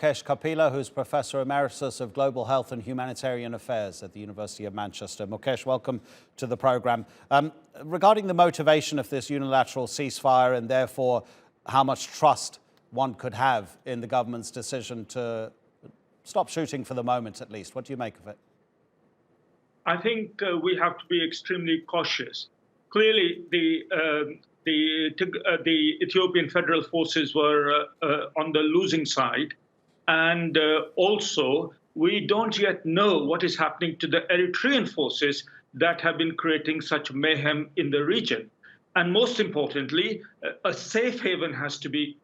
Mukesh Kapila, who's Professor Emeritus of Global Health and Humanitarian Affairs at the University of Manchester. Mukesh, welcome to the programme. Regarding the motivation of this unilateral ceasefire and therefore how much trust one could have in the government's decision to stop shooting for the moment at least, what do you make of it? I think we have to be extremely cautious. Clearly, the Ethiopian federal forces were on the losing side. And also, we don't yet know what is happening to the Eritrean forces that have been creating such mayhem in the region. And most importantly, a safe haven has to be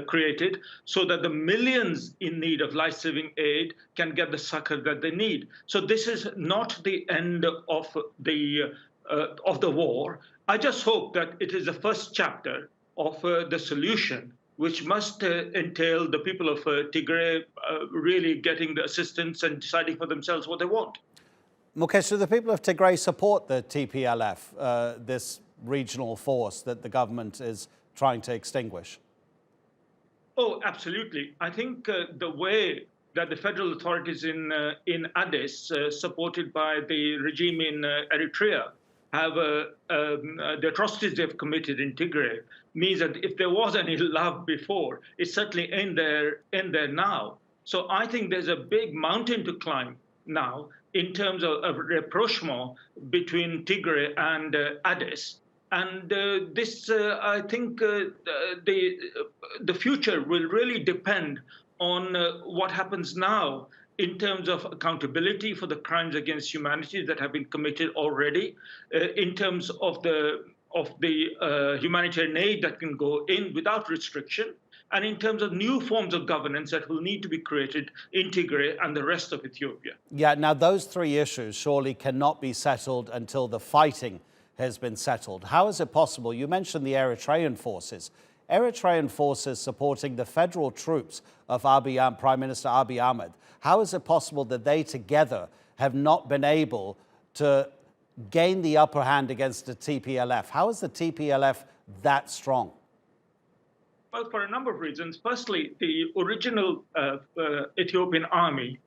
created so that the millions in need of life-saving aid can get the succor that they need. So this is not the end of the war. I just hope that it is the first chapter of the solution, which must entail the people of Tigray really getting the assistance and deciding for themselves what they want. Mukesh, do the people of Tigray support the Tplf, this regional force that the government is trying to extinguish? Oh, absolutely. I think the way that the federal authorities in Addis, supported by the regime in Eritrea, have the atrocities they've committed in Tigray means that if there was any love before, it's certainly in there now. So I think there's a big mountain to climb now in terms of rapprochement between Tigray and Addis. And this, I think, the future will really depend on what happens now in terms of accountability for the crimes against humanity that have been committed already, in terms of the humanitarian aid that can go in without restriction, and in terms of new forms of governance that will need to be created in Tigray and the rest of Ethiopia. Yeah, now those three issues surely cannot be settled until the fighting has been settled. How is it possible? You mentioned the Eritrean forces. Eritrean forces supporting the federal troops of Prime Minister Abiy Ahmed. How is it possible that they together have not been able to gain the upper hand against the Tplf? How is the Tplf that strong? Well, for a number of reasons. Firstly, the original Ethiopian army,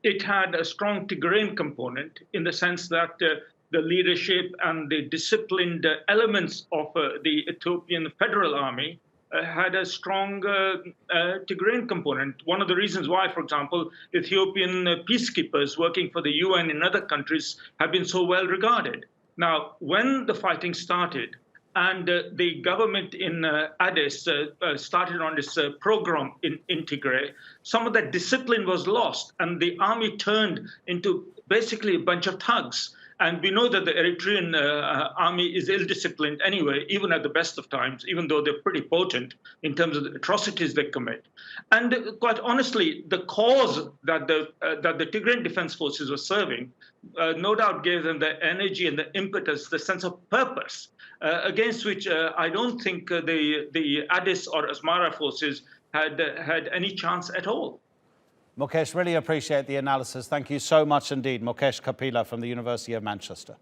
it had a strong Tigrayan component in the sense that the leadership and the disciplined elements of the Ethiopian federal army had a strong Tigrayan component. One of the reasons why, for example, Ethiopian peacekeepers working for the UN in other countries have been so well regarded. Now, when the fighting started and the government in Addis started on this program in Tigray, some of that discipline was lost and the army turned into basically a bunch of thugs. And we know that the Eritrean army is ill-disciplined anyway, even at the best of times, even though they're pretty potent in terms of the atrocities they commit. And quite honestly, the cause that the Tigrayan Defense Forces were serving no doubt gave them the energy and the impetus, the sense of purpose, against which I don't think the Addis or Asmara forces had any chance at all. Mukesh, really appreciate the analysis. Thank you so much indeed. Mukesh Kapila from the University of Manchester.